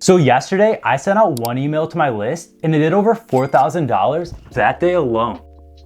So yesterday, I sent out one email to my list and it did over $4,000 that day alone.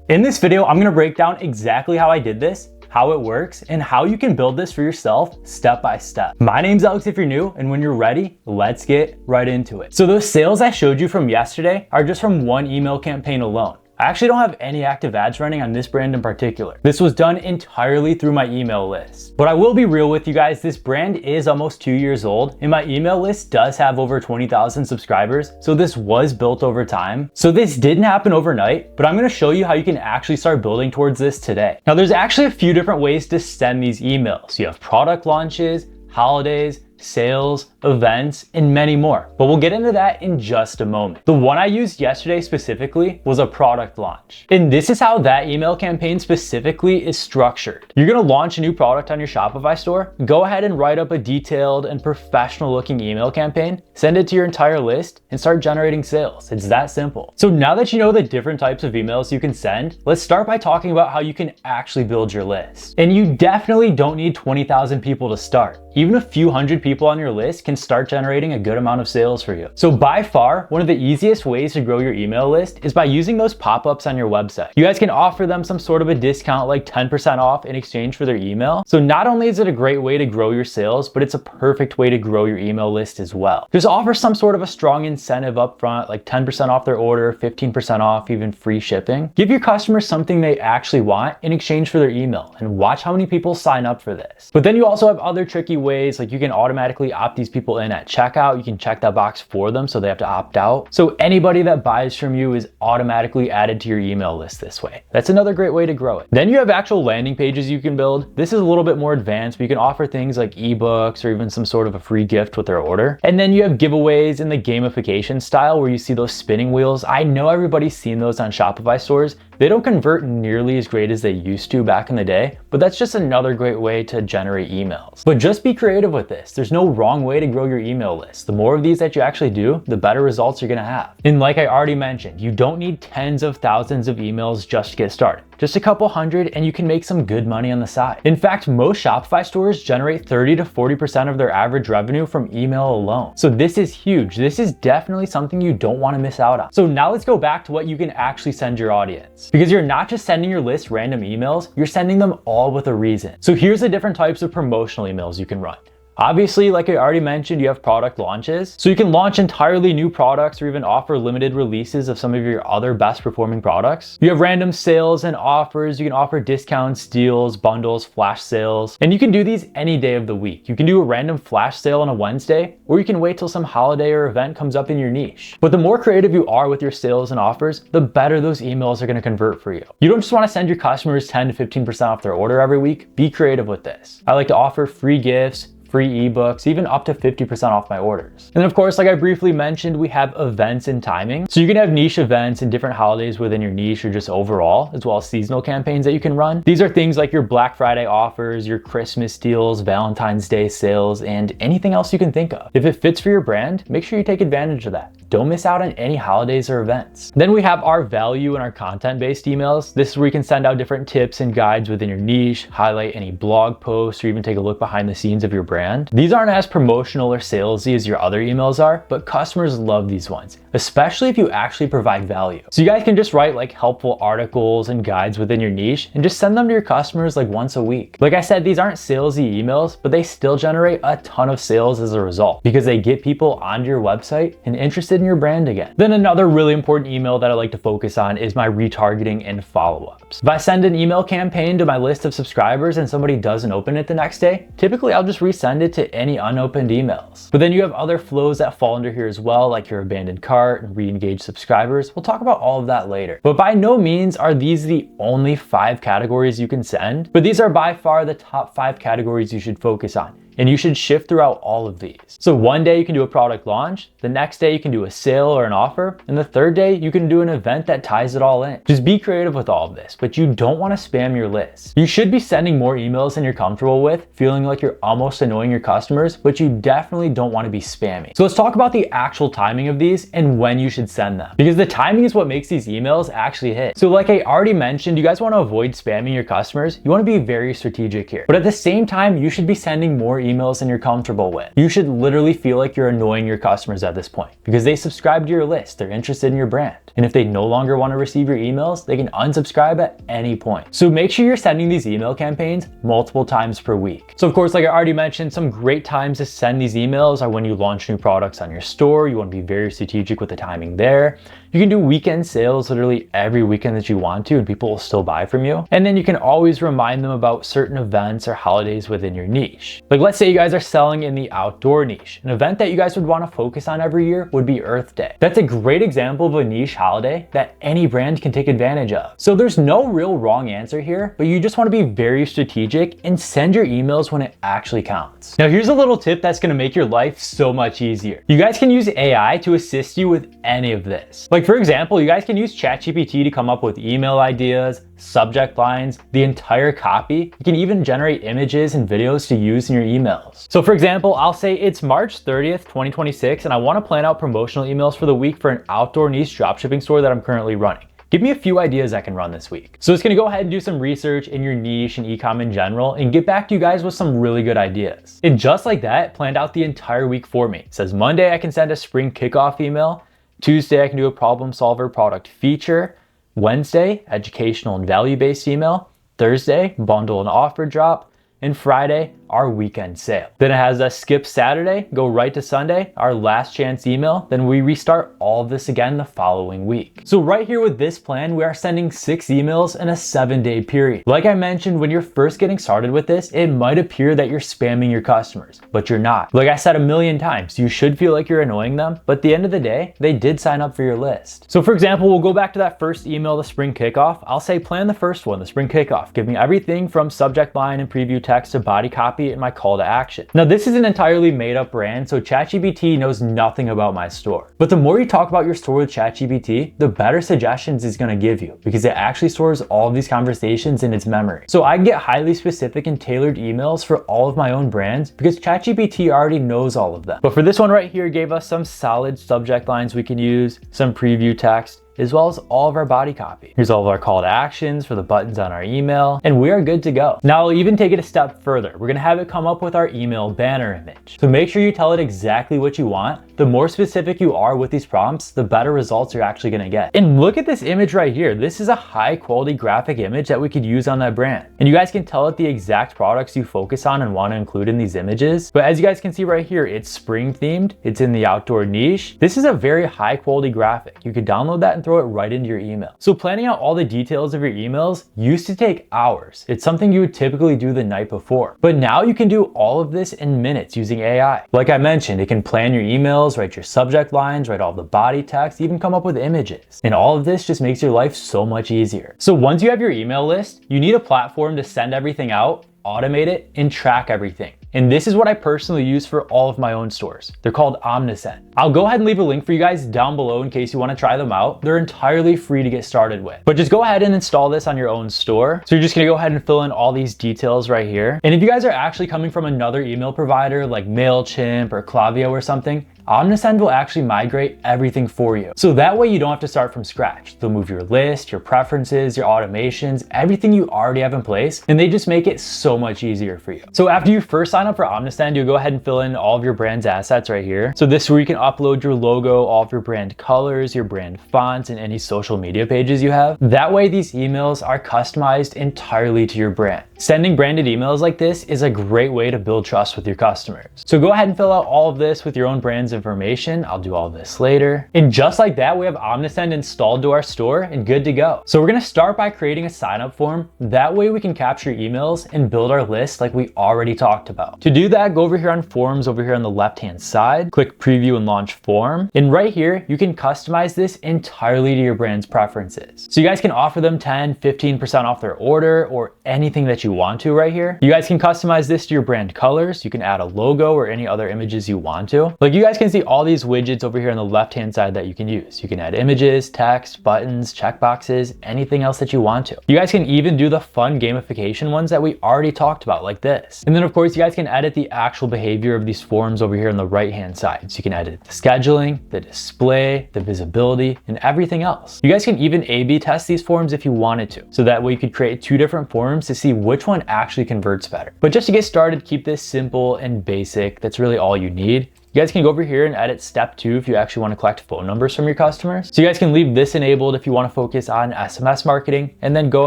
In this video, I'm gonna break down exactly how I did this, how it works, and how you can build this for yourself step by step. My name's Alex if you're new, and when you're ready, let's get right into it. So those sales I showed you from yesterday are just from one email campaign alone. I actually don't have any active ads running on this brand in particular. This was done entirely through my email list. But I will be real with you guys, this brand is almost 2 years old and my email list does have over 20,000 subscribers. So this was built over time. So this didn't happen overnight, but I'm gonna show you how you can actually start building towards this today. Now there's actually a few different ways to send these emails. You have product launches, holidays, sales, events, and many more. But we'll get into that in just a moment. The one I used yesterday specifically was a product launch. And this is how that email campaign specifically is structured. You're gonna launch a new product on your Shopify store, go ahead and write up a detailed and professional looking email campaign, send it to your entire list, and start generating sales. It's that simple. So now that you know the different types of emails you can send, let's start by talking about how you can actually build your list. And you definitely don't need 20,000 people to start. Even a few hundred people on your list can start generating a good amount of sales for you. So by far, one of the easiest ways to grow your email list is by using those pop-ups on your website. You guys can offer them some sort of a discount like 10% off in exchange for their email. So not only is it a great way to grow your sales, but it's a perfect way to grow your email list as well. Just offer some sort of a strong incentive up front, like 10% off their order, 15% off, even free shipping. Give your customers something they actually want in exchange for their email and watch how many people sign up for this. But then you also have other tricky ways, like you can automatically opt these people in at checkout. You can check that box for them so they have to opt out. So anybody that buys from you is automatically added to your email list this way. That's another great way to grow it. Then you have actual landing pages you can build. This is a little bit more advanced, but you can offer things like ebooks or even some sort of a free gift with their order. And then you have giveaways in the gamification style where you see those spinning wheels. I know everybody's seen those on Shopify stores. They don't convert nearly as great as they used to back in the day, but that's just another great way to generate emails. But just be creative with this. There's no wrong way to grow your email list. The more of these that you actually do, the better results you're gonna have. And like I already mentioned, you don't need tens of thousands of emails just to get started. Just a couple hundred and you can make some good money on the side. In fact, most Shopify stores generate 30 to 40% of their average revenue from email alone. So this is huge. This is definitely something you don't want to miss out on. So now let's go back to what you can actually send your audience. Because you're not just sending your list random emails, you're sending them all with a reason. So here's the different types of promotional emails you can run. Obviously, like I already mentioned, you have product launches. So you can launch entirely new products or even offer limited releases of some of your other best performing products. You have random sales and offers. You can offer discounts, deals, bundles, flash sales, and you can do these any day of the week. You can do a random flash sale on a Wednesday, or you can wait till some holiday or event comes up in your niche. But the more creative you are with your sales and offers, the better those emails are going to convert for you. You don't just want to send your customers 10 to 15% off their order every week. Be creative with this. I like to offer free gifts, free ebooks, even up to 50% off my orders. And of course, like I briefly mentioned, we have events and timing. So you can have niche events and different holidays within your niche or just overall, as well as seasonal campaigns that you can run. These are things like your Black Friday offers, your Christmas deals, Valentine's Day sales, and anything else you can think of. If it fits for your brand, make sure you take advantage of that. Don't miss out on any holidays or events. Then we have our value and our content-based emails. This is where you can send out different tips and guides within your niche, highlight any blog posts, or even take a look behind the scenes of your brand. These aren't as promotional or salesy as your other emails are, but customers love these ones, especially if you actually provide value. So you guys can just write like helpful articles and guides within your niche and just send them to your customers like once a week. Like I said, these aren't salesy emails, but they still generate a ton of sales as a result because they get people onto your website and interested in your brand again. Then another really important email that I like to focus on is my retargeting and follow-ups. If I send an email campaign to my list of subscribers and somebody doesn't open it the next day, typically I'll just resend it to any unopened emails. But then you have other flows that fall under here as well, like your abandoned cart and re-engaged subscribers. We'll talk about all of that later. But by no means are these the only 5 categories you can send, but these are by far the top 5 categories you should focus on. And you should shift throughout all of these. So one day you can do a product launch, the next day you can do a sale or an offer, and the third day you can do an event that ties it all in. Just be creative with all of this, but you don't want to spam your list. You should be sending more emails than you're comfortable with, feeling like you're almost annoying your customers, but you definitely don't want to be spammy. So let's talk about the actual timing of these and when you should send them, because the timing is what makes these emails actually hit. So like I already mentioned, you guys want to avoid spamming your customers. You want to be very strategic here, but at the same time, you should be sending more emails than you're comfortable with. You should literally feel like you're annoying your customers at this point because they subscribe to your list, they're interested in your brand. And if they no longer want to receive your emails, they can unsubscribe at any point. So make sure you're sending these email campaigns multiple times per week. So of course, like I already mentioned, some great times to send these emails are when you launch new products on your store. You want to be very strategic with the timing there. You can do weekend sales literally every weekend that you want to, and people will still buy from you. And then you can always remind them about certain events or holidays within your niche. Like let's say you guys are selling in the outdoor niche. An event that you guys would want to focus on every year would be Earth Day. That's a great example of a niche holiday that any brand can take advantage of. So there's no real wrong answer here, but you just want to be very strategic and send your emails when it actually counts. Now here's a little tip that's going to make your life so much easier. You guys can use AI to assist you with any of this. Like for example, you guys can use ChatGPT to come up with email ideas, subject lines, the entire copy. You can even generate images and videos to use in your emails. So for example, I'll say it's March 30th, 2026, and I want to plan out promotional emails for the week for an outdoor niche dropshipping store that I'm currently running. Give me a few ideas I can run this week. So it's gonna go ahead and do some research in your niche and e-com in general and get back to you guys with some really good ideas. And just like that, it planned out the entire week for me. It says Monday I can send a spring kickoff email. Tuesday I can do a problem solver product feature. Wednesday, educational and value-based email. Thursday, bundle and offer drop. And Friday, our weekend sale. Then it has us skip Saturday, go right to Sunday, our last chance email. Then we restart all of this again the following week. So right here with this plan, we are sending 6 emails in a 7-day period. Like I mentioned, when you're first getting started with this, it might appear that you're spamming your customers, but you're not. Like I said a million times, you should feel like you're annoying them, but at the end of the day, they did sign up for your list. So for example, we'll go back to that first email, the spring kickoff. I'll say plan the first one, the spring kickoff. Give me everything from subject line and preview text to body copy and my call to action. Now this is an entirely made up brand, so ChatGPT knows nothing about my store. But the more you talk about your store with ChatGPT, the better suggestions it's gonna give you because it actually stores all of these conversations in its memory. So I can get highly specific and tailored emails for all of my own brands because ChatGPT already knows all of them. But for this one right here, it gave us some solid subject lines we can use, some preview text, as well as all of our body copy. Here's all of our call to actions for the buttons on our email, and we are good to go. Now I'll even take it a step further. We're gonna have it come up with our email banner image. So make sure you tell it exactly what you want. The more specific you are with these prompts, the better results you're actually gonna get. And look at this image right here. This is a high quality graphic image that we could use on that brand. And you guys can tell it the exact products you focus on and wanna include in these images. But as you guys can see right here, it's spring themed, it's in the outdoor niche. This is a very high quality graphic. You could download that and throw it right into your email. So planning out all the details of your emails used to take hours. It's something you would typically do the night before. But now you can do all of this in minutes using AI. Like I mentioned, it can plan your emails, write your subject lines, write all the body text, even come up with images. And all of this just makes your life so much easier. So once you have your email list, you need a platform to send everything out, automate it, and track everything. And this is what I personally use for all of my own stores. They're called Omnisend. I'll go ahead and leave a link for you guys down below in case you want to try them out. They're entirely free to get started with. But just go ahead and install this on your own store. So you're just gonna go ahead and fill in all these details right here. And if you guys are actually coming from another email provider like MailChimp or Klaviyo or something, Omnisend will actually migrate everything for you. So that way you don't have to start from scratch. They'll move your list, your preferences, your automations, everything you already have in place, and they just make it so much easier for you. So after you first sign up for Omnisend, you'll go ahead and fill in all of your brand's assets right here. So this is where you can upload your logo, all of your brand colors, your brand fonts, and any social media pages you have. That way these emails are customized entirely to your brand. Sending branded emails like this is a great way to build trust with your customers. So go ahead and fill out all of this with your own brand's information. I'll do all this later. And just like that, we have Omnisend installed to our store and good to go. So we're gonna start by creating a sign-up form. That way we can capture emails and build our list like we already talked about. To do that, go over here on forms over here on the left-hand side, click preview and launch form. And right here, you can customize this entirely to your brand's preferences. So you guys can offer them 10, 15% off their order or anything that you want to right here. You guys can customize this to your brand colors. You can add a logo or any other images you want to. Like you guys can can see all these widgets over here on the left-hand side that you can use. You can add images, text, buttons, checkboxes, anything else that you want to. You guys can even do the fun gamification ones that we already talked about, like this. And then of course, you guys can edit the actual behavior of these forms over here on the right-hand side. So you can edit the scheduling, the display, the visibility, and everything else. You guys can even A/B test these forms if you wanted to. So that way you could create 2 different forms to see which one actually converts better. But just to get started, keep this simple and basic. That's really all you need. You guys can go over here and edit step 2 if you actually want to collect phone numbers from your customers. So you guys can leave this enabled if you want to focus on SMS marketing, and then go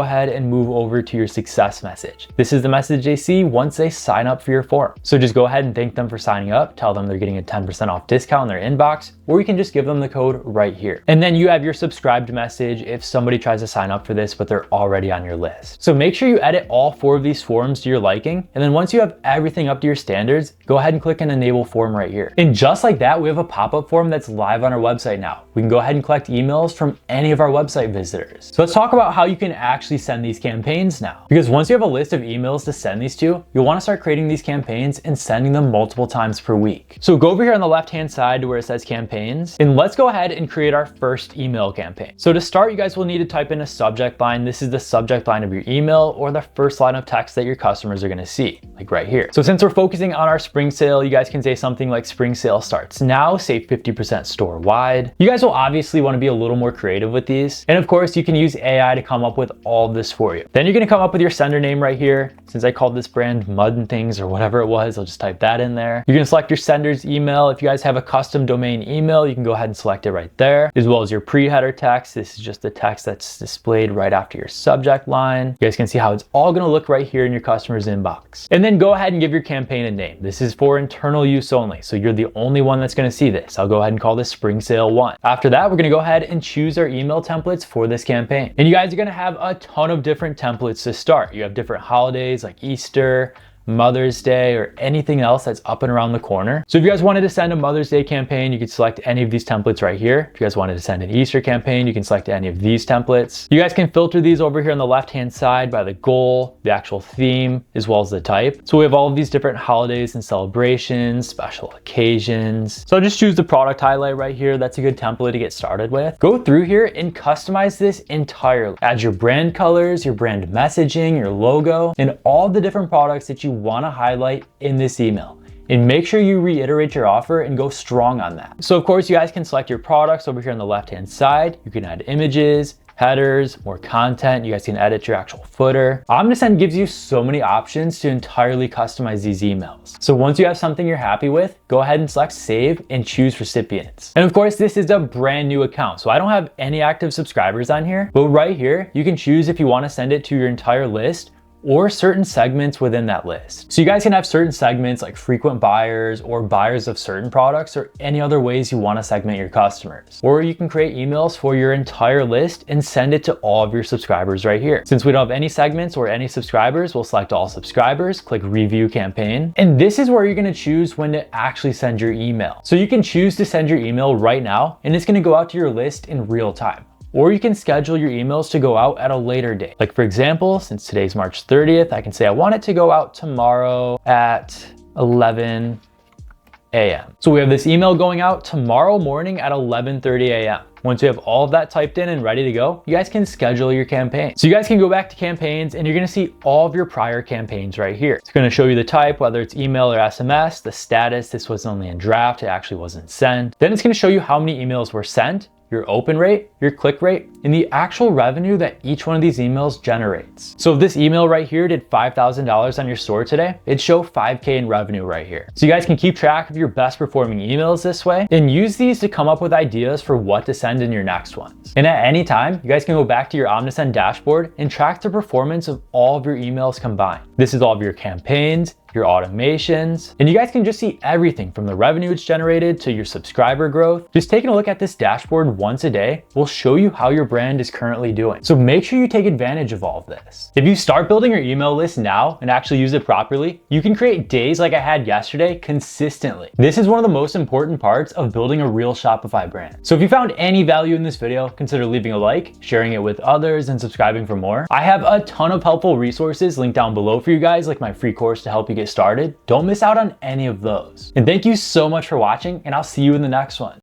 ahead and move over to your success message. This is the message they see once they sign up for your form. So just go ahead and thank them for signing up, tell them they're getting a 10% off discount in their inbox, or you can just give them the code right here. And then you have your subscribed message if somebody tries to sign up for this, but they're already on your list. So make sure you edit all 4 of these forms to your liking. And then once you have everything up to your standards, go ahead and click an enable form right here. And just like that, we have a pop-up form that's live on our website now. We can go ahead and collect emails from any of our website visitors. So let's talk about how you can actually send these campaigns now. Because once you have a list of emails to send these to, you'll want to start creating these campaigns and sending them multiple times per week. So go over here on the left-hand side to where it says campaigns, and let's go ahead and create our first email campaign. So to start, you guys will need to type in a subject line. This is the subject line of your email or the first line of text that your customers are going to see, like right here. So since we're focusing on our spring sale, you guys can say something like spring sale starts now, save 50% store wide. You guys will obviously want to be a little more creative with these. And of course, you can use AI to come up with all of this for you. Then you're going to come up with your sender name right here. Since I called this brand Mud and Things or whatever it was, I'll just type that in there. You're going to select your sender's email. If you guys have a custom domain email, you can go ahead and select it right there, as well as your pre-header text. This is just the text that's displayed right after your subject line. You guys can see how it's all going to look right here in your customer's inbox. And then go ahead and give your campaign a name. This is for internal use only, so you're the only one that's going to see this. I'll go ahead and call this Spring Sale 1. After that, we're going to go ahead and choose our email templates for this campaign. And you guys are going to have a ton of different templates to start. You have different holidays like Easter, Mother's Day, or anything else that's up and around the corner. So if you guys wanted to send a Mother's Day campaign, you could select any of these templates right here. If you guys wanted to send an Easter campaign, you can select any of these templates. You guys can filter these over here on the left-hand side by the goal, the actual theme, as well as the type. So we have all of these different holidays and celebrations, special occasions. So I'll just choose the product highlight right here. That's a good template to get started with. Go through here and customize this entirely. Add your brand colors, your brand messaging, your logo, and all the different products that you want to highlight in this email. And make sure you reiterate your offer and go strong on that. So of course, you guys can select your products over here on the left-hand side. You can add images, headers, more content. You guys can edit your actual footer. Omnisend gives you so many options to entirely customize these emails. So once you have something you're happy with, go ahead and select save and choose recipients. And of course, this is a brand new account. So I don't have any active subscribers on here, but right here, you can choose if you want to send it to your entire list or certain segments within that list. So you guys can have certain segments like frequent buyers or buyers of certain products or any other ways you want to segment your customers. Or you can create emails for your entire list and send it to all of your subscribers right here. Since we don't have any segments or any subscribers, we'll select all subscribers, click review campaign. And this is where you're going to choose when to actually send your email. So you can choose to send your email right now, and it's going to go out to your list in real time. Or you can schedule your emails to go out at a later date. Like for example, since today's March 30th, I can say I want it to go out tomorrow at 11 a.m. So we have this email going out tomorrow morning at 11:30 a.m. Once you have all of that typed in and ready to go, you guys can schedule your campaign. So you guys can go back to campaigns and you're gonna see all of your prior campaigns right here. It's gonna show you the type, whether it's email or SMS, the status, this was only in draft, it actually wasn't sent. Then it's gonna show you how many emails were sent, your open rate, your click rate, and the actual revenue that each one of these emails generates. So if this email right here did $5,000 on your store today, it'd show 5K in revenue right here. So you guys can keep track of your best performing emails this way and use these to come up with ideas for what to send in your next ones. And at any time, you guys can go back to your Omnisend dashboard and track the performance of all of your emails combined. This is all of your campaigns, your automations, and you guys can just see everything from the revenue it's generated to your subscriber growth. Just taking a look at this dashboard once a day will show you how your brand is currently doing. So make sure you take advantage of all of this. If you start building your email list now and actually use it properly, you can create days like I had yesterday consistently. This is one of the most important parts of building a real Shopify brand. So if you found any value in this video, consider leaving a like, sharing it with others, and subscribing for more. I have a ton of helpful resources linked down below for you guys, like my free course to help you get started, don't miss out on any of those. And thank you so much for watching, and I'll see you in the next one.